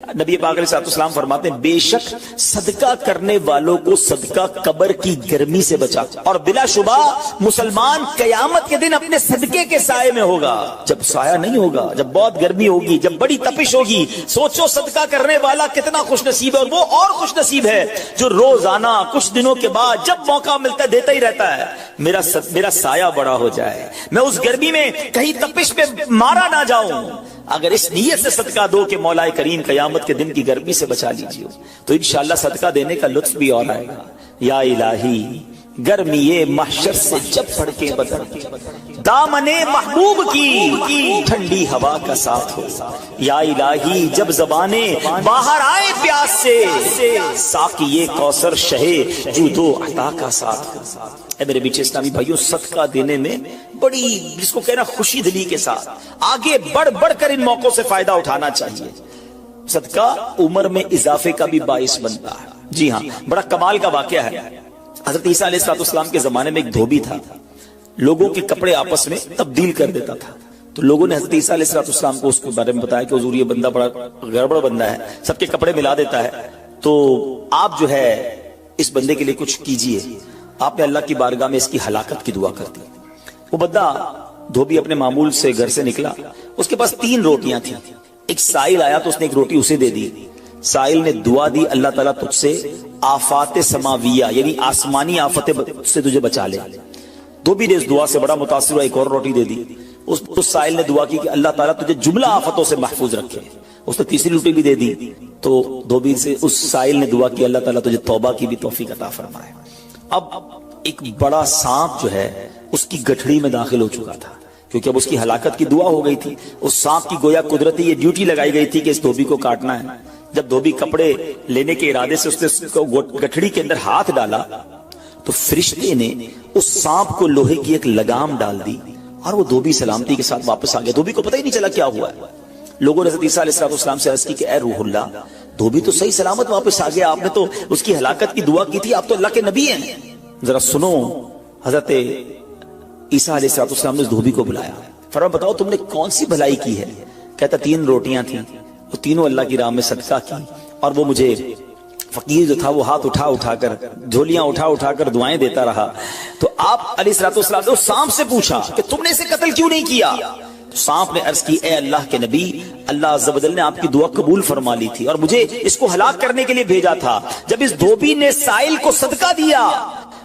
نبی پاک علیہ السلام فرماتے ہیں بے شک صدقہ کرنے والوں کو صدقہ قبر کی گرمی سے بچا اور بلا شبہ مسلمان قیامت کے دن اپنے صدقے کے سائے میں ہوگا۔ جب سایہ نہیں ہوگا، جب بہت گرمی ہوگی، جب بڑی تپش ہوگی، سوچو صدقہ کرنے والا کتنا خوش نصیب ہے، اور وہ اور خوش نصیب ہے جو روزانہ کچھ دنوں کے بعد جب موقع ملتا ہے دیتا ہی رہتا ہے۔ میرا سایہ بڑا ہو جائے، میں اس گرمی میں کہیں تپش پہ مارا نہ جاؤں۔ اگر اس نیت سے صدقہ دو کہ مولا کریم قیامت کے دن کی گرمی سے بچا لیجیے تو انشاءاللہ صدقہ دینے کا لطف بھی اور آئے گا۔ یا الہی گرمی محشر سے جب پڑھ کے بدر دامن محبوب کی ٹھنڈی ہوا کا ساتھ ہو، یا الہی جب زبانیں باہر آئے پیاس سے ساقی کوثر شہے جود و عطا کا ساتھ ہو۔ اے میرے بیچے اسلامی بھائیوں، صدقہ دینے میں بڑی جس کو کہنا خوشی دلی کے ساتھ آگے بڑھ بڑھ کر ان موقعوں سے فائدہ اٹھانا چاہیے۔ صدقہ عمر میں اضافے کا بھی باعث بنتا ہے۔ جی ہاں، بڑا کمال کا واقعہ ہے۔ حضرت عیسیٰ علیہ السلام کے زمانے میں ایک دھوبی تھا، لوگوں کے کپڑے آپس میں تبدیل کر دیتا تھا۔ تو لوگوں نے حضرت عیسیٰ علیہ السلام کو اس کے بارے میں بتایا کہ حضور یہ بندہ بڑا گڑبڑ بندہ ہے، سب کے کپڑے ملا دیتا ہے، تو آپ جو ہے اس بندے کے لیے کچھ کیجئے۔ آپ نے اللہ کی بارگاہ میں اس کی ہلاکت کی دعا کر دی۔ وہ بندہ دھوبی اپنے معمول سے گھر سے نکلا، اس کے پاس 3 روٹیاں تھیں۔ ایک سائل آیا تو اس نے ایک روٹی اسے دے دی۔ سائل نے دعا دی، اللہ تعالیٰ تجھ سے آفات سماویہ یعنی آسمانی آفتیں سے تجھے بچا لے۔ دھوبی نے اس دعا سے بڑا متاثر ہوا، ایک اور روٹی دے دی۔ اس سائل نے دعا کی کہ اللہ تعالیٰ تجھے جملہ آفتوں سے محفوظ رکھے۔ اس نے تیسری روٹی بھی دے دی تو دھوبی سے اس سائل نے دعا کی اللہ تعالیٰ تجھے توبہ کی بھی توفیق عطا فرمائے۔ اب ایک بڑا سانپ جو ہے اس کی گٹھڑی میں داخل ہو چکا تھا، کیونکہ اب اس کی ہلاکت کی دعا ہو گئی تھی۔ اس سانپ کی گویا قدرتی یہ ڈیوٹی لگائی گئی تھی کہ اس دھوبی کو کاٹنا ہے۔ جب دھوبی کپڑے لینے کے ارادے سے اس نے گٹھڑی کے اندر ہاتھ ڈالا تو فرشتے نے اس سانپ کو لوہے کی ایک لگام ڈال دی اور وہ دھوبی سلامتی کے ساتھ واپس آ گیا۔ دھوبی کو پتہ ہی نہیں چلا کیا ہوا ہے۔ لوگوں نے حضرت عیسیٰ علیہ السلام سے عرض کی کہ اے روح اللہ، دھوبی تو صحیح سلامت واپس آ گیا، آپ نے تو اس کی ہلاکت کی دعا کی تھی، آپ تو اللہ کے نبی ہیں، ذرا سنو۔ حضرت عیسیٰ علیہ السلام نے اس دھوبی کو بلایا، فرمایا بتاؤ تم نے کون سی بھلائی کی ہے؟ کہتا 3 روٹیاں تھیں، وہ تینوں اللہ کی راہ میں صدقہ کی، اور وہ مجھے فقیر جو تھا وہ ہاتھ اٹھا کر جھولیاں اٹھا کر دعائیں دیتا رہا۔ تو آپ علیہ السلام نے اس سانپ سے پوچھا کہ تم نے اسے قتل کیوں نہیں کیا؟ تو سانپ نے عرض کی اے اللہ کے نبی، اللہ عز و جل نے آپ کی دعا قبول فرما لی تھی اور مجھے اس کو ہلاک کرنے کے لیے بھیجا تھا۔ جب اس دھوبی نے سائل کو صدقہ دیا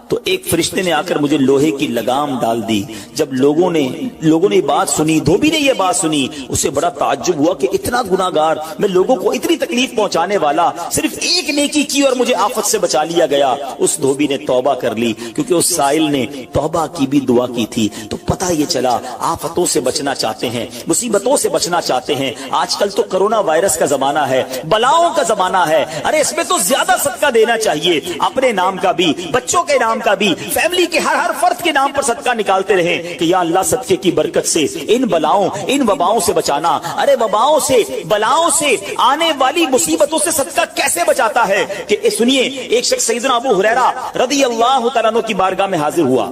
تو ایک فرشتے نے آ کر مجھے لوہے کی لگام ڈال دی۔ جب لوگوں نے یہ بات سنی، دھوبی نے یہ بات سنی، اسے بڑا تعجب ہوا کہ اتنا گناہگار، میں لوگوں کو اتنی تکلیف پہنچانے والا، صرف ایک نیکی کی اور مجھے آفت سے بچا لیا گیا۔ اس دھوبی نے توبہ کر لی کیونکہ اس سائل نے توبہ کی بھی دعا کی تھی۔ تو پتہ یہ چلا آفتوں سے بچنا چاہتے ہیں، مصیبتوں سے بچنا چاہتے ہیں۔ آج کل تو کرونا وائرس کا زمانہ ہے، بلاؤں کا زمانہ ہے، ارے اس میں تو زیادہ صدقہ دینا چاہیے، اپنے نام کا بھی، بچوں کے نام کا بھی، فیملی کے ہر فرد کے نام پر صدقہ نکالتے رہیں کہ یا اللہ صدقے کی برکت سے ان بلاؤں ان وباؤں سے بچانا۔ ارے وباؤں سے، بلاؤں سے، آنے والی مصیبتوں سے صدقہ کیسے بچاتا ہے کہ سنیے، ایک شخص سیدنا ابو ہریرہ رضی اللہ تعالیٰ عنہ کی بارگاہ میں حاضر ہوا،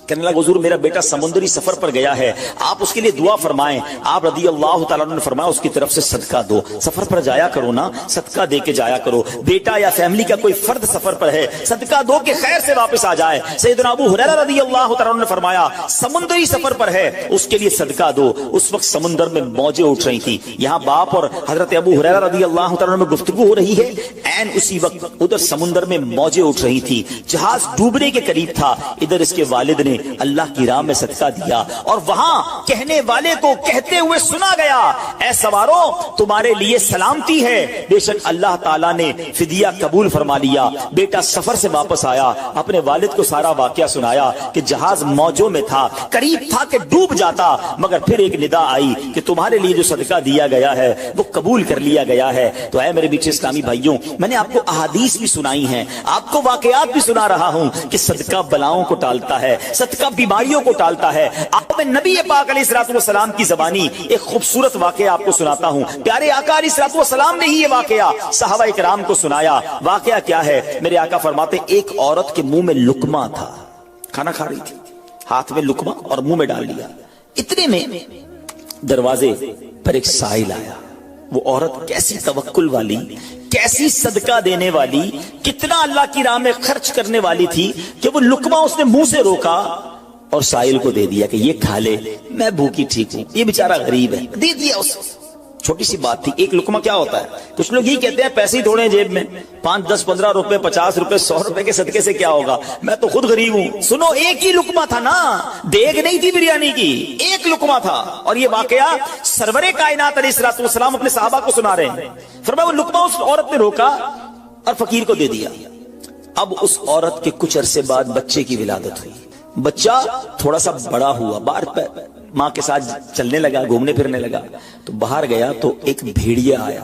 کہنے لگا حضور میرا بیٹا سمندری سفر پر گیا ہے، آپ اس کے لیے دعا فرمائیں۔ آپ رضی اللہ تعالیٰ عنہ نے فرمایا اس کی طرف سے صدقہ دو، سفر پر جایا کرو نا، صدقہ دے کے جایا کرو، بیٹا یا فیملی کا کوئی فرد سفر پر ہے، صدقہ دو کہ خیر سے واپس آ جائے۔ سیدنا ابو ہریرہ رضی اللہ تعالیٰ عنہ نے فرمایا سمندری سفر پر ہے اس کے لیے صدقہ دو۔ اس وقت سمندر میں موجیں اٹھ رہی تھی، یہاں باپ اور حضرت ابو ہریرہ رضی اللہ تعالیٰ عنہ میں گفتگو ہو رہی ہے، عین اسی وقت ادھر سمندر میں موجیں اٹھ رہی تھی، جہاز ڈوبنے کے قریب تھا، ادھر اس کے والد نے اللہ کی راہ میں صدقہ دیا اور وہاں کہنے والے کو کہتے ہوئے سنا گیا اے سواروں تمہارے لیے سلامتی ہے، بے شک اللہ تعالیٰ نے فدیہ قبول فرما لیا۔ بیٹا سفر سے واپس آیا، اپنے والد کو سارا واقعہ سنایا کہ جہاز موجوں میں تھا، قریب تھا کہ ڈوب جاتا، مگر پھر ایک ندا آئی کہ تمہارے لیے جو صدقہ دیا گیا ہے وہ قبول کر لیا گیا ہے۔ تو اے میرے بیچے اسلامی بھائیوں، میں نے آپ کو احادیث بھی سنائی ہیں، آپ کو واقعات بھی سنا رہا ہوں کہ صدقہ بلاؤں کو ٹالتا ہے، صدقہ بیماریوں کو ٹالتا ہے۔ آپ میں نبی پاک علیہ السلام کی زبانی ایک خوبصورت واقعہ آپ کو سناتا ہوں۔ پیارے آقا علیہ السلام نے ہی یہ واقعہ صحابہ اکرام کو سنایا۔ واقعہ کیا ہے؟ میرے آقا فرماتے ایک عورت کے منہ میں لقمہ تھا، کھانا کھا رہی تھی، ہاتھ میں لقمہ اور منہ میں ڈال لیا، اتنے میں دروازے پر ایک سائل آیا، وہ عورت کیسی توکل والی، کیسی صدقہ دینے والی، کتنا اللہ کی راہ میں خرچ کرنے والی تھی کہ وہ لقمہ اس نے منہ سے روکا اور سائل کو دے دیا کہ یہ کھا لے، میں بھوکی ٹھیک ہوں، یہ بیچارہ غریب ہے، دے دیا اس کو۔ چھوٹی سی بات تھی۔ ایک لقمہ کیا ہوتا ہے؟ کچھ لوگ یہ کہتے ہیں پیسے ہی تھوڑے ہیں جیب میں، 5 10 15 روپے 50 روپے 100 روپے کے صدقے سے کیا ہوگا، میں تو خود غریب ہوں۔ سنو، ایک ہی لقمہ تھا نا، دیگ نہیں تھی بریانی کی، ایک لقمہ تھا۔ اور یہ واقعہ سرور کائنات علیہ الصلوۃ والسلام اپنے صحابہ کو سنا رہے ہیں۔ فرمایا وہ لقمہ اس عورت نے روکا اور فقیر کو دے دیا۔ اب اس عورت کے کچھ عرصے بعد بچے کی ولادت ہوئی، بچہ تھوڑا سا بڑا ہوا، باہر ماں کے ساتھ چلنے لگا، گھومنے پھرنے لگا، تو باہر گیا تو ایک بھیڑیا آیا،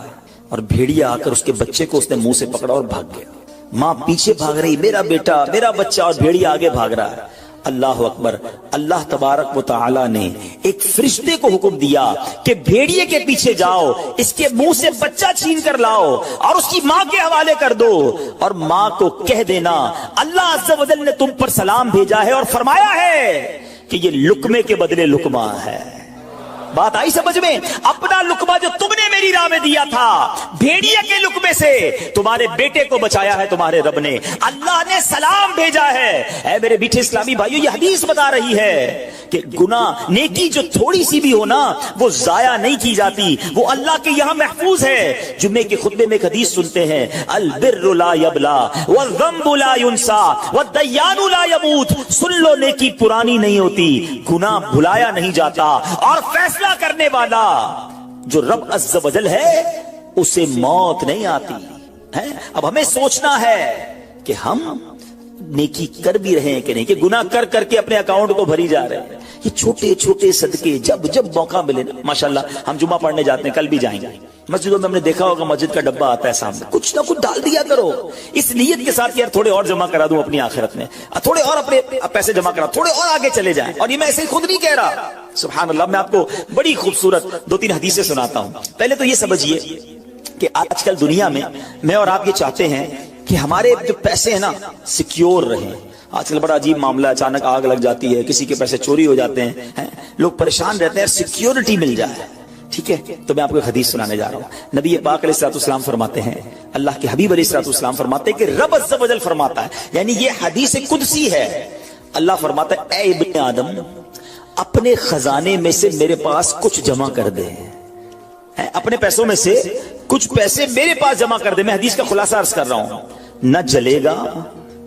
اور بھیڑیا آ کر اس کے بچے کو اس نے منہ سے پکڑا اور بھاگ گیا۔ ماں پیچھے بھاگ رہی، میرا بیٹا، میرا بچہ، اور بھیڑیا آگے بھاگ رہا ہے۔ اللہ اکبر! اللہ تبارک و تعالی نے ایک فرشتے کو حکم دیا کہ بھیڑیے کے پیچھے جاؤ، اس کے منہ سے بچہ چھین کر لاؤ اور اس کی ماں کے حوالے کر دو، اور ماں کو کہہ دینا اللہ عز و جل نے تم پر سلام بھیجا ہے اور فرمایا ہے کہ یہ لقمے کے بدلے لقمہ ہے۔ بات آئی سمجھ میں؟ اپنا لقمہ جو تم نے میری راہ میں دیا تھا، بھیڑیے کے لقمے سے تمہارے بیٹے کو بچایا ہے تمہارے رب نے، اللہ نے سلام بھیجا ہے۔ اے میرے میٹھے اسلامی بھائیو، یہ حدیث بتا رہی ہے کہ گناہ، نیکی جو تھوڑی سی بھی ہو نا، وہ ضائع نہیں کی جاتی، وہ اللہ کے یہاں محفوظ ہے۔ جمعے کے خطبے میں ایک حدیث سنتے ہیں، البر لا یبلا والذنب لا ینسا والدیان لا یموت۔ سن لو، نیکی پرانی نہیں ہوتی، گناہ بھلایا نہیں جاتا، اور فیصلہ کرنے والا جو رب عز و جل ہے اسے موت نہیں آتی ہے۔ اب ہمیں سوچنا ہے کہ ہم نیکی کر بھی رہے ہیں کہ نہیں، کہ گناہ کر کر کے اپنے اکاؤنٹ کو بھری جا رہے ہیں۔ یہ چھوٹے چھوٹے صدقے جب جب موقع ملے نا، ماشاءاللہ ہم جمعہ پڑھنے جاتے ہیں، کل بھی جائیں گے، مسجدوں میں ہم نے دیکھا ہوگا مسجد کا ڈبہ آتا ہے سامنے، کچھ نہ کچھ ڈال دیا کرو، اس نیت کے ساتھ یار تھوڑے اور جمع کرا دوں اپنی آخرت میں، تھوڑے اور اپنے پیسے جمع کرا، تھوڑے اور آگے چلے جائیں۔ اور یہ میں ایسے ہی خود نہیں کہہ رہا، سبحان اللہ، میں آپ کو بڑی خوبصورت 2-3 حدیثیں سناتا ہوں۔ پہلے تو یہ سمجھیے کہ آج کل دنیا میں اور آپ یہ چاہتے ہیں کہ ہمارے جو پیسے ہیں نا سیکیور رہیں۔ آج کل بڑا عجیب معاملہ، اچانک آگ لگ جاتی ہے، کسی کے پیسے چوری ہو جاتے ہیں، لوگ پریشان رہتے ہیں، سیکیورٹی مل جائے۔ ٹھیک ہے، تو میں آپ کو ایک حدیث سنانے جا رہا ہوں۔ نبی پاک علیہ الصلوۃ والسلام فرماتے ہیں، اللہ کے حبیب علیہ الصلوۃ والسلام فرماتے ہیں کہ رب عز و جل فرماتا ہے، یعنی یہ حدیث قدسی ہے، اللہ فرماتا ہے اے ابن آدم، اپنے خزانے میں سے میرے پاس کچھ جمع کر دے، اپنے پیسوں میں سے کچھ پیسے میرے پاس جمع کر دے۔ میں حدیث کا خلاصہ عرض کر رہا ہوں، نہ جلے گا،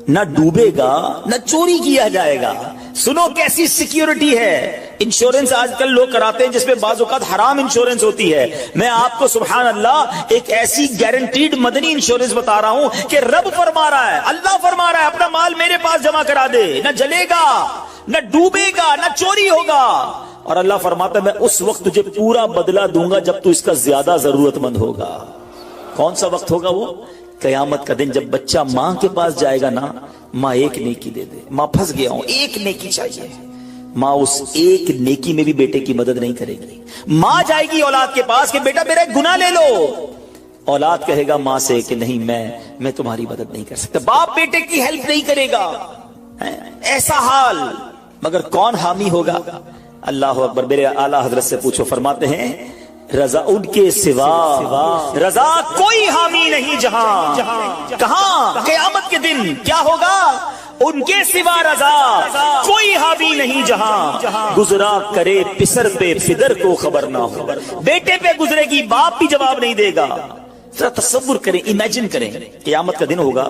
نہ ڈوبے گا، نہ چوری کیا جائے گا۔ سنو کیسی سیکیورٹی ہے۔ انشورنس آج کل لوگ کراتے ہیں جس میں بعض اوقات حرام انشورنس ہوتی ہے، میں آپ کو سبحان اللہ ایک ایسی گارنٹیڈ مدنی انشورنس بتا رہا ہوں کہ رب فرما رہا ہے، اللہ فرما رہا ہے اپنا مال میرے پاس جمع کرا دے، نہ جلے گا، نہ ڈوبے گا، نہ چوری ہوگا، اور اللہ فرماتا ہے میں اس وقت تجھے پورا بدلہ دوں گا جب تو اس کا زیادہ ضرورت مند ہوگا۔ کون سا وقت ہوگا وہ؟ قیامت کا دن، جب بچہ ماں کے پاس جائے گا نا، ماں ایک نیکی دے دے، ماں پھنس گیا ہوں، ایک نیکی چاہیے، ماں اس ایک نیکی میں بھی بیٹے کی مدد نہیں کرے گی۔ ماں جائے گی اولاد کے پاس کہ بیٹا میرا ایک گناہ لے لو، اولاد کہے گا ماں سے کہ نہیں، میں تمہاری مدد نہیں کر سکتا، باپ بیٹے کی ہیلپ نہیں کرے گا، ایسا حال۔ مگر کون حامی ہوگا؟ اللہ اکبر، میرے اعلیٰ حضرت سے پوچھو، فرماتے ہیں رضا ان کے سوا رضا کوئی حامی نہیں جہاں، کہاں؟ قیامت کے دن کیا ہوگا؟ ان کے سوا رضا کوئی حامی نہیں جہاں، گزرا کرے پسر پہ پدر کو خبر نہ ہو، بیٹے پہ گزرے گی باپ بھی جواب نہیں دے گا۔ ذرا تصور کریں، امیجن کریں، قیامت کا دن ہوگا،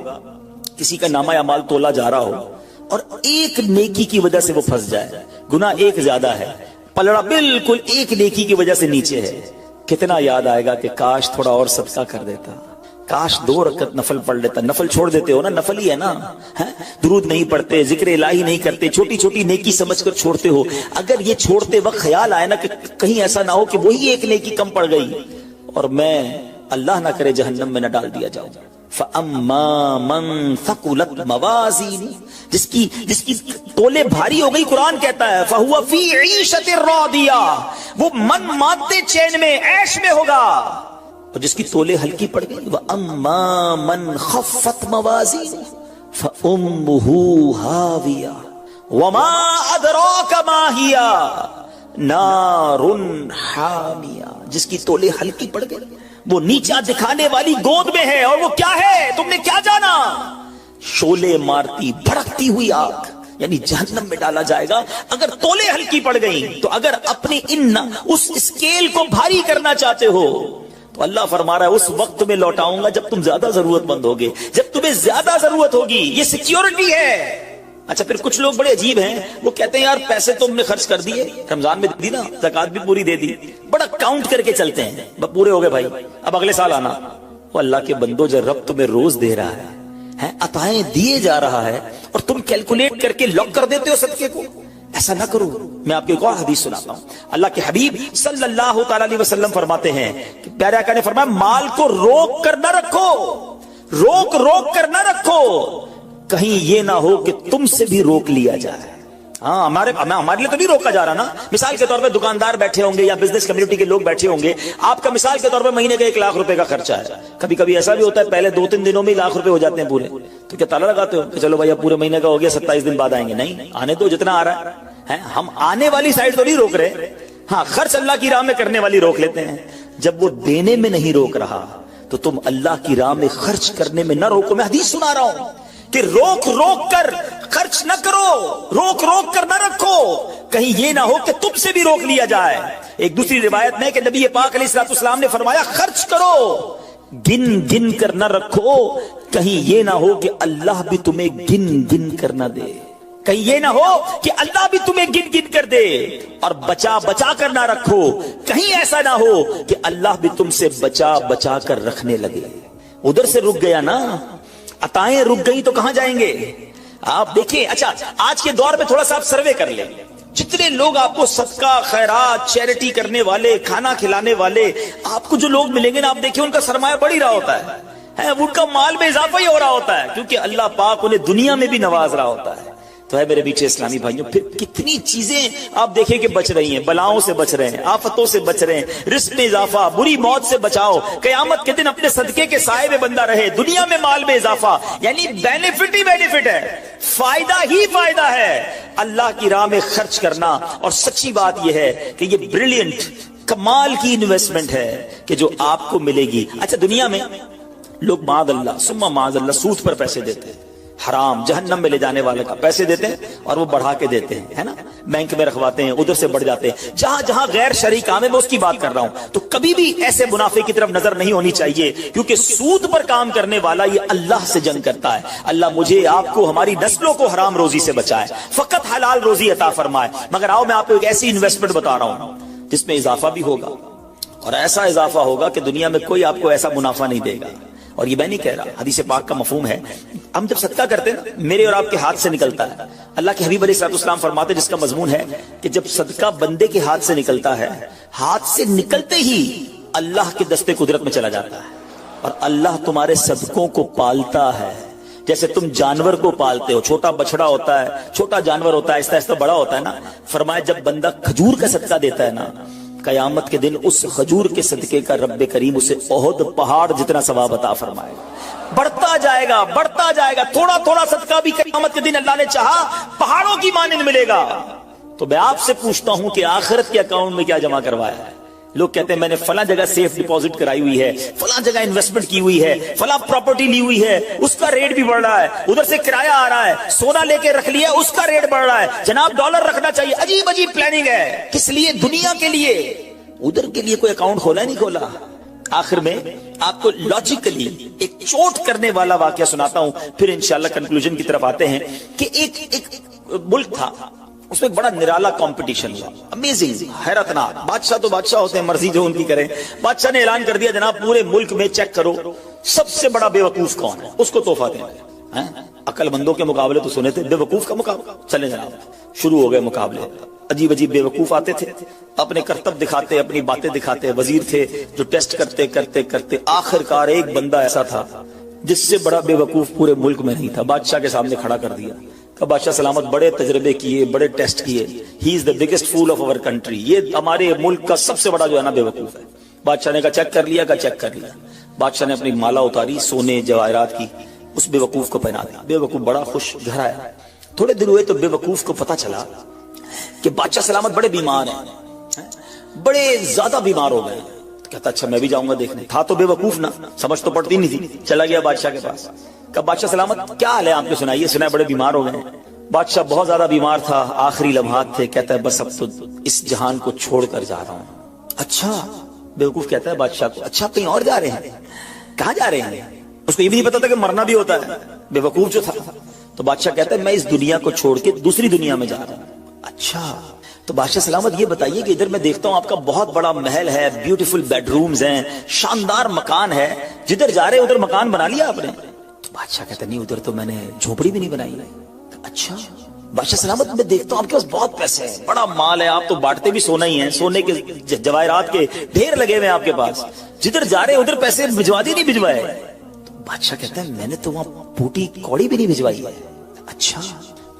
کسی کا نامہ اعمال تولا جا رہا ہو اور ایک نیکی کی وجہ سے وہ پھنس جائے، گناہ ایک زیادہ ہے، پلڑا بالکل ایک نیکی کی وجہ سے نیچے ہے، کتنا یاد آئے گا کہ کاش تھوڑا اور صدقہ کر دیتا، کاش 2 رکعت نفل پڑھ لیتا۔ نفل چھوڑ دیتے ہو نا، نفل ہی ہے نا، درود نہیں پڑھتے، ذکر الہی نہیں کرتے، چھوٹی چھوٹی نیکی سمجھ کر چھوڑتے ہو۔ اگر یہ چھوڑتے وقت خیال آئے نا کہ کہیں ایسا نہ ہو کہ وہی ایک نیکی کم پڑ گئی اور میں اللہ نہ کرے جہنم میں نہ ڈال دیا جاؤں۔ فَأَمَّا مَن ثَقُلَتْ مَوَازِينُهُ، جس کی تولے بھاری ہو گئی، قرآن کہتا ہے فَهُوَ فِي عِيشَةٍ رَاضِيَةٍ، وہ من مانتے چین میں، عیش میں ہوگا، اور جس کی تولے ہلکی پڑ گئی وَأَمَّا مَن خَفَّتْ مَوَازِينُهُ فَأُمُّهُ هَاوِيَةٌ وَمَا أَدْرَاكَ مَا هِيَ نَارٌ حَامِيَةٌ۔ جس کی تولے ہلکی پڑ گئی، وہ نیچا دکھانے والی گود میں ہے، اور وہ کیا ہے تم نے کیا جانا؟ شولے مارتی بھڑکتی ہوئی آگ، یعنی جہنم میں ڈالا جائے گا اگر تولے ہلکی پڑ گئی۔ تو اگر اپنی اس اسکیل کو بھاری کرنا چاہتے ہو تو اللہ فرما رہا ہے اس وقت میں لوٹاؤں گا جب تم زیادہ ضرورت مند ہوگے، جب تمہیں زیادہ ضرورت ہوگی۔ یہ سیکیورٹی ہے۔ اچھا پھر کچھ لوگ بڑے عجیب ہیں، وہ کہتے ہیں یار پیسے تم نے خرچ کر دیے، رمضان میں دی نا، زکات بھی پوری دے دی، بڑا کاؤنٹ کر کے چلتے ہیں، بس پورے ہو گئے بھائی، اب اگلے سال آنا۔ وہ اللہ کے بندو جب رب تمہیں روز دے رہا ہے، عطائیں دیے جا رہا ہے، اور تم کیلکولیٹ کر کے لاک کر دیتے ہو صدقے کو، ایسا نہ کرو۔ میں آپ کو ایک اور حدیث سناتا ہوں۔ اللہ کے حبیب صلی اللہ تعالی علیہ وسلم فرماتے ہیں کہ پیارے آقا نے فرمایا مال کو روک کر نہ رکھو، روک کر نہ رکھو، کہیں یہ نہ ہو کہ تم سے بھی روک لیا جائے۔ ہاں ہمارے لیے تو نہیں روکا جا رہا نا۔ مثال کے طور پہ دکاندار بیٹھے ہوں گے یا بزنس کمیونٹی کے لوگ بیٹھے ہوں گے، آپ کا مثال کے طور پہ مہینے کا 1 لاکھ روپے کا خرچہ ہے، کبھی کبھی ایسا بھی ہوتا ہے پہلے 2-3 دنوں میں 1 لاکھ روپے ہو جاتے ہیں پورے، تو کیا تالا لگاتے ہو کہ چلو بھائی اب پورے مہینے کا ہو گیا 27 دن بعد آئیں گے؟ نہیں، آنے تو جتنا آ رہا ہے، ہم آنے والی سائڈ تو نہیں روک رہے، ہاں خرچ اللہ کی راہ میں کرنے والی روک لیتے ہیں۔ جب وہ دینے میں نہیں روک رہا تو تم اللہ کی راہ میں خرچ کرنے میں نہ روکو۔ میں حدیث سنا رہا ہوں کہ روک کر خرچ نہ کرو، روک کر نہ رکھو، کہیں یہ نہ ہو کہ تم سے بھی روک لیا جائے۔ ایک دوسری روایت میں کہ نبی پاک علیہ الصلوۃ والسلام نے فرمایا خرچ کرو، گن کر نہ رکھو، کہیں یہ نہ ہو کہ اللہ بھی تمہیں گن کر نہ دے، کہیں یہ نہ ہو کہ اللہ بھی تمہیں گن کر دے۔ اور بچا کر نہ رکھو، کہیں ایسا نہ ہو کہ اللہ بھی تم سے بچا کر رکھنے لگے۔ ادھر سے رک گیا نا، عطائیں رک گئی تو کہاں جائیں گے؟ آپ دیکھیں، اچھا آج کے دور میں تھوڑا سا آپ سروے کر لیں، جتنے لوگ آپ کو صدقہ خیرات چیریٹی کرنے والے، کھانا کھلانے والے آپ کو جو لوگ ملیں گے نا، آپ دیکھیں ان کا سرمایہ بڑھ ہی رہا ہوتا ہے، ان کا مال میں اضافہ ہی ہو رہا ہوتا ہے، کیونکہ اللہ پاک انہیں دنیا میں بھی نواز رہا ہوتا ہے۔ تو ہے میرے بیچے اسلامی بھائیوں، پھر کتنی چیزیں آپ دیکھیں کہ بچ رہی ہیں، بلاؤں سے بچ رہے ہیں، آفتوں سے بچ رہے ہیں، رزق میں اضافہ، بری موت سے بچاؤ، قیامت کے دن اپنے صدقے کے سائے میں بندہ رہے، دنیا میں مال میں اضافہ، یعنی بینیفٹ ہی بینیفٹ ہے، فائدہ ہی فائدہ ہے اللہ کی راہ میں خرچ کرنا۔ اور سچی بات یہ ہے کہ یہ بریلینٹ کمال کی انویسٹمنٹ ہے کہ جو آپ کو ملے گی۔ اچھا دنیا میں لوگ معاذ اللہ ثم معاذ اللہ سود پر پیسے دیتے ہیں، حرام جہنم میں لے جانے والے کا پیسے دیتے ہیں اور وہ بڑھا کے دیتے ہیں، ہے نا، بینک میں رکھواتے ہیں، ادھر سے بڑھ جاتے ہیں، جہاں غیر شرعی کام ہے میں اس کی بات کر رہا ہوں۔ تو کبھی بھی ایسے منافع کی طرف نظر نہیں ہونی چاہیے، کیونکہ سود پر کام کرنے والا یہ اللہ سے جنگ کرتا ہے۔ اللہ مجھے آپ کو ہماری نسلوں کو حرام روزی سے بچائے، فقط حلال روزی عطا فرمائے۔ مگر آؤ میں آپ کو ایک ایسی انویسٹمنٹ بتا رہا ہوں جس میں اضافہ بھی ہوگا، اور ایسا اضافہ ہوگا کہ دنیا میں کوئی آپ کو ایسا منافع نہیں دے گا۔ اور یہ میں نہیں کہہ رہا، حدیث پاک کا مفہوم ہے، ہم جب صدقہ کرتے ہیں میرے اور آپ کے ہاتھ سے نکلتا ہے، اللہ کے حبیب علیہ الصلوۃ والسلام فرماتے ہیں جس کا مضمون ہے کہ جب صدقہ بندے کے ہاتھ سے نکلتا ہے، ہاتھ سے نکلتے ہی اللہ کے دستے قدرت میں چلا جاتا ہے، اور اللہ تمہارے صدقوں کو پالتا ہے جیسے تم جانور کو پالتے ہو۔ چھوٹا بچڑا ہوتا ہے، چھوٹا جانور ہوتا ہے، آہستہ آہستہ بڑا ہوتا ہے نا۔ فرمایا جب بندہ کھجور کا صدقہ دیتا ہے نا، قیامت کے دن اس کھجور کے صدقے کا رب کریم اسے احد پہاڑ جتنا ثواب عطا فرمائے گا، بڑھتا جائے گا، تھوڑا تھوڑا صدقہ بھی قیامت کے دن اللہ نے چاہا پہاڑوں کی مانند ملے گا۔ تو میں آپ سے پوچھتا ہوں کہ آخرت کے اکاؤنٹ میں کیا جمع کروایا ہے؟ لوگ کہتے ہیں میں نے فلاں جگہ سیف ڈپوزٹ کرائی ہوئی ہے، فلاں جگہ انویسٹمنٹ کی ہوئی ہے، فلاں پراپرٹی لی ہوئی ہے، اس کا ریٹ بھی بڑھ رہا ہے، ادھر سے کرایہ آ رہا ہے، سونا لے کے رکھ لیا اس کا ریٹ بڑھ رہا ہے، جناب ڈالر رکھنا چاہیے۔ عجیب عجیب پلاننگ ہے، کس لیے؟ دنیا کے لیے، ادھر کے لیے کوئی اکاؤنٹ کھولا نہیں کھولا۔ آخر میں آپ کو لاجیکلی ایک چوٹ کرنے والا واقعہ سناتا ہوں، پھر انشاءاللہ کنکلوژن کی طرف آتے ہیں کہ ایک ملک تھا، اس میں ایک بڑا نرالا کمپٹیشن ہوا، امیزنگ، حیرت ناک۔ بادشاہ تو بادشاہ ہوتے ہیں، مرضی جو ان کی کریں۔ بادشاہ نے اعلان کر دیا جناب پورے ملک میں چیک کرو سب سے بڑا بے وقوف کون ہے، اس کو تحفہ دیں۔ عقل مندوں کے مقابلے تو سنے تھے، بے وقوف کا مقابلہ، چلیں جناب شروع ہو گئے مقابلے۔ عجیب عجیب بے وقوف آتے تھے، اپنے کرتب دکھاتے، اپنی باتیں دکھاتے، وزیر تھے جو ٹیسٹ کرتے کرتے کرتے آخر کار ایک بندہ ایسا تھا جس سے بڑا بے وقوف پورے ملک میں نہیں تھا، بادشاہ کے سامنے کھڑا کر دیا۔ بادشاہ سلامت بڑے تجربے کیے، بڑے ٹیسٹ کیے، he is the biggest fool of our country, یہ ہمارے ملک کا سب سے بڑا جو ہے نا بے وقوف ہے۔ بادشاہ نے کہا چیک کر لیا، کہا چیک کر لیا۔ بادشاہ نے اپنی مالا اتاری سونے جواہرات کی، اس بے وقوف کو پہنا دیا۔ بے وقوف بڑا خوش گھر آیا۔ تھوڑے دن ہوئے تو بے وقوف کو پتا چلا کہ بادشاہ سلامت بڑے بیمار ہیں، بڑے زیادہ بیمار ہو گئے، کہتا اچھا میں بھی جاؤں گا دیکھنے. تھا تو بے وقوف نا, سمجھ تو پڑتی نہیں تھی. چلا گیا بادشاہ کے پاس. کہا بادشاہ سلامت, کیا حال ہے آپ کے, سنائیے, سنا بڑے بیمار ہو گئے. بادشاہ بہت زیادہ بیمار تھا, آخری لمحات تھے. کہتا ہے بس اب تو اس جہان کو چھوڑ کر جا رہا ہوں. اچھا, بیوقوف کہتا ہے بادشاہ کو, اچھا کہیں اور جا رہے ہیں, کہاں جا رہے ہیں؟ اس کو یہ بھی نہیں پتا تھا کہ مرنا بھی ہوتا ہے, بیوقوف جو تھا. تو بادشاہ کہتا ہے میں اس دنیا کو چھوڑ کے دوسری دنیا میں جا رہا ہوں. اچھا, تو بادشاہ سلامت یہ بتائیے کہ ادھر میں دیکھتا ہوں آپ کا بہت بڑا محل ہے, بیوٹیفل بیڈ رومز ہیں, شاندار مکان ہے, جدھر جا رہے ادھر مکان بنا لیا آپ نے؟ تو بادشاہ کہتا نہیں, ادھر تو میں نے جھوپڑی بھی نہیں بنائی. اچھا بادشاہ سلامت, میں دیکھتا ہوں آپ کے پاس بہت پیسے ہیں, بڑا مال ہے, آپ تو بانٹتے بھی سونا ہی ہیں, سونے کے جواہرات کے ڈھیر لگے ہوئے ہیں آپ کے پاس, جدھر جا رہے ادھر پیسے بھجوا دی نہیں بھجوائے؟ تو بادشاہ کہتا ہے میں نے تو وہاں پوٹی کوڑی بھی نہیں بھجوائی. اچھا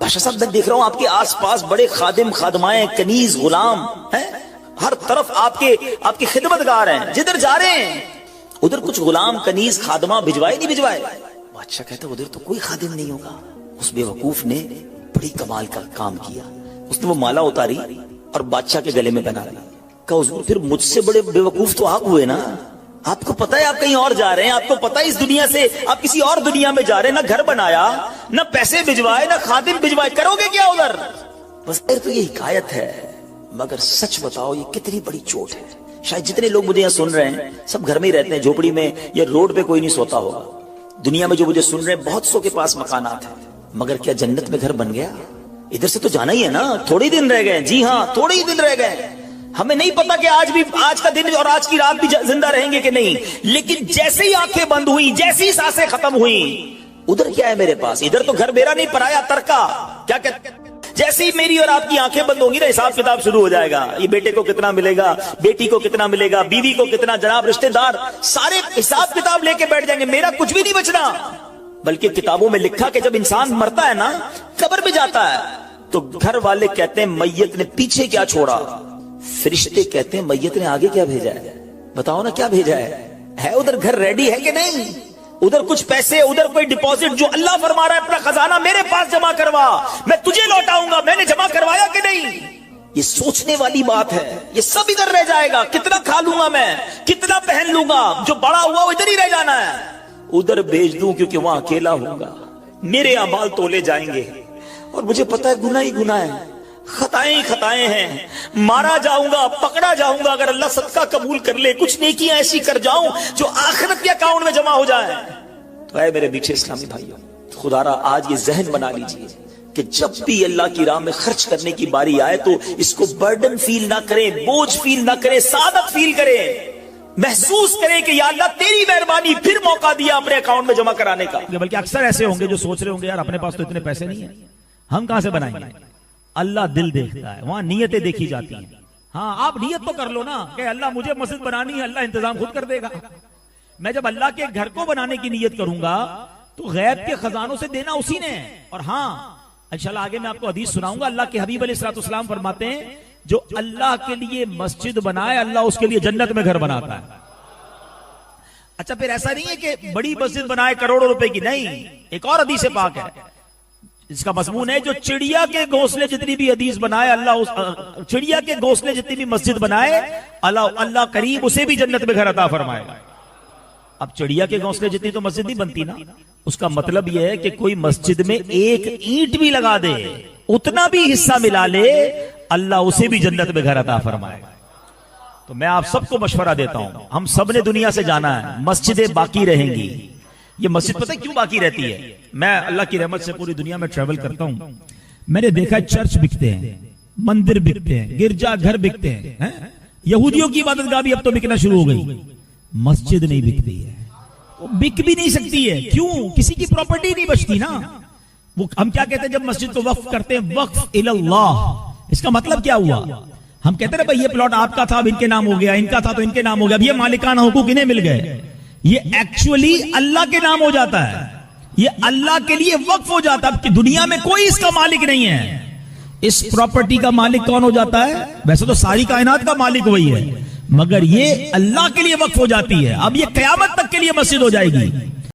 بادشاہ صاحب, میں دیکھ رہا ہوں آپ کے آس پاس بڑے خادم خادمائیں, کنیز, غلام ہیں, ہر طرف آپ کے خدمتگار ہیں, جدھر جا رہے ہیں ادھر کچھ غلام, کنیز, خادمہ بھجوائے نہیں بھجوائے؟ بادشاہ کہتا ہے ادھر تو کوئی خادم نہیں ہوگا. اس بے وقوف نے بڑی کمال کا کام کیا, اس نے وہ مالا اتاری اور بادشاہ کے گلے میں پہنا دی. کہا حضور پھر مجھ سے بڑے بے وقوف تو آپ ہوئے نا, آپ کو پتا ہے آپ کہیں اور جا رہے ہیں, آپ کو پتا ہے اس دنیا سے آپ کسی اور دنیا میں جا رہے ہیں, نہ گھر بنایا, نہ پیسے بھجوائے, نہ خادم بھجوائے, کرو گے کیا ادھر؟ بس تو یہ حکایت ہے, مگر سچ بتاؤ یہ کتنی بڑی چوٹ ہے. شاید جتنے لوگ مجھے یہاں سن رہے ہیں سب گھر میں ہی رہتے ہیں, جھوپڑی میں یا روڈ پہ کوئی نہیں سوتا ہوگا. دنیا میں جو مجھے سن رہے ہیں بہت سو کے پاس مکانات ہیں, مگر کیا جنت میں گھر بن گیا؟ ادھر سے تو جانا ہی ہے نا, تھوڑے دن رہ گئے. جی ہاں, تھوڑے ہی دن رہ گئے. ہمیں نہیں پتا کہ آج کا دن اور آج کی رات بھی زندہ رہیں گے کہ نہیں, لیکن جیسے ہی آنکھیں بند ہوئی, جیسے ہی سانسیں ختم ہوئیں, ادھر کیا ہے میرے پاس؟ ادھر تو گھر میرا نہیں, پرایا ترکا. کیا کہتے ہیں, جیسے ہی میری اور آپ کی آنکھیں بند ہوں گی نا, حساب کتاب شروع ہو جائے گا. یہ بیٹے کو کتنا ملے گا, بیٹی کو کتنا ملے گا, بیوی کو کتنا, جناب رشتہ دار سارے حساب کتاب لے کے بیٹھ جائیں گے. میرا کچھ بھی نہیں بچنا. بلکہ کتابوں میں لکھا کہ جب انسان مرتا ہے نا, قبر میں جاتا ہے, تو گھر والے کہتے ہیں میت نے پیچھے کیا چھوڑا, فرشتے کہتے ہیں میت نے آگے کیا بھیجا ہے. بتاؤ نا کیا بھیجا ہے ادھر گھر ریڈی ہے کہ نہیں؟ ادھر کچھ پیسے, ادھر کوئی ڈپوزٹ, جو اللہ فرما رہا ہے اپنا خزانہ میرے پاس جمع کروا, میں تجھے لوٹاؤں گا, میں نے جمع کروایا کہ نہیں؟ یہ سوچنے والی بات ہے. یہ سب ادھر رہ جائے گا. کتنا کھا لوں گا میں, کتنا پہن لوں گا, جو بڑا ہوا وہ ادھر ہی رہ جانا ہے. ادھر بھیج دوں کیونکہ وہاں اکیلا ہوں گا, میرے اعمال تولے جائیں گے, اور مجھے پتا ہے گناہ ہی گناہ ہے, خطائیں خطائیں ہیں. مارا جاؤں گا, پکڑا جاؤں گا, اگر اللہ صدقہ قبول کر لے, کچھ نیکیاں ایسی کر جاؤں جو آخرت کے اکاؤنٹ میں جمع ہو جائے. تو اے میرے میٹھے اسلامی بھائیوں, خدا را آج یہ ذہن بنا لیجئے کہ جب بھی اللہ کی راہ میں خرچ کرنے کی باری آئے تو اس کو برڈن فیل نہ کریں, بوجھ فیل نہ کریں, سعادت فیل کریں, محسوس کریں کہ یا اللہ تیری مہربانی, پھر موقع دیا اپنے اکاؤنٹ میں جمع کرانے کا. بلکہ اکثر ایسے ہوں گے جو سوچ رہے ہوں گے یار اپنے پاس تو اتنے پیسے نہیں ہیں, ہم کہاں سے بنائیں گے. اللہ دل دیکھتا ہے, وہاں نیتیں دیکھی جاتی ہیں. ہاں آپ نیت تو کر لو نا کہ اللہ مجھے مسجد بنانی ہے, اللہ انتظام خود کر دے گا. میں جب اللہ کے گھر کو بنانے کی نیت کروں گا تو غیب کے خزانوں سے دینا اسی نے. اور ہاں انشاءاللہ آگے میں آپ کو حدیث سناؤں گا. اللہ کے حبیب علیہ الصلوۃ والسلام فرماتے ہیں جو اللہ کے لیے مسجد بنائے اللہ اس کے لیے جنت میں گھر بناتا ہے. اچھا پھر ایسا نہیں ہے کہ بڑی مسجد بنائے کروڑوں روپے کی, نہیں. ایک اور حدیث پاک ہے اس کا مضمون ہے جو چڑیا کے گھونسلے جتنی بھی حدیث بنائے اللہ, چڑیا کے گھونسلے جتنی بھی مسجد بنائے اللہ کریم اسے بھی جنت میں گھر عطا فرمائے گا. اب چڑیا کے گھونسلے جتنی تو مسجد نہیں بنتی نا, اس کا مطلب یہ ہے کہ کوئی مسجد میں ایک اینٹ بھی لگا دے, اتنا بھی حصہ ملا لے, اللہ اسے بھی جنت میں گھر عطا فرمائے گا. تو میں آپ سب کو مشورہ دیتا ہوں, ہم سب نے دنیا سے جانا ہے, مسجدیں باقی رہیں گی. یہ مسجد پتہ کیوں باقی رہتی ہے؟ میں اللہ کی رحمت سے پوری دنیا میں ٹریول کرتا ہوں, میں نے دیکھا چرچ بکتے ہیں, مندر بکتے ہیں, گرجا گھر بکتے ہیں, یہودیوں کی عبادت گاہ بھی اب تو بکنا شروع ہو گئی, مسجد نہیں بکتی ہے, وہ بک بھی نہیں سکتی ہے. کیوں؟ کسی کی پراپرٹی نہیں بچتی نا. وہ ہم کیا کہتے ہیں جب مسجد کو وقف کرتے ہیں, وقف اللہ. اس کا مطلب کیا ہوا؟ ہم کہتے ہیں بھائی یہ پلاٹ آپ کا تھا اب ان کے نام ہو گیا, ان کا تھا تو ان کے نام ہو گیا, اب یہ مالکانہ حقوق انہیں مل گئے. یہ ایکچولی اللہ کے نام ہو جاتا ہے, یہ اللہ کے لیے وقف ہو جاتا ہے. اب دنیا میں کوئی اس کا مالک نہیں ہے. اس پراپرٹی کا مالک کون ہو جاتا ہے؟ ویسے تو ساری کائنات کا مالک وہی ہے, مگر یہ اللہ کے لیے وقف ہو جاتی ہے. اب یہ قیامت تک کے لیے مسجد ہو جائے گی.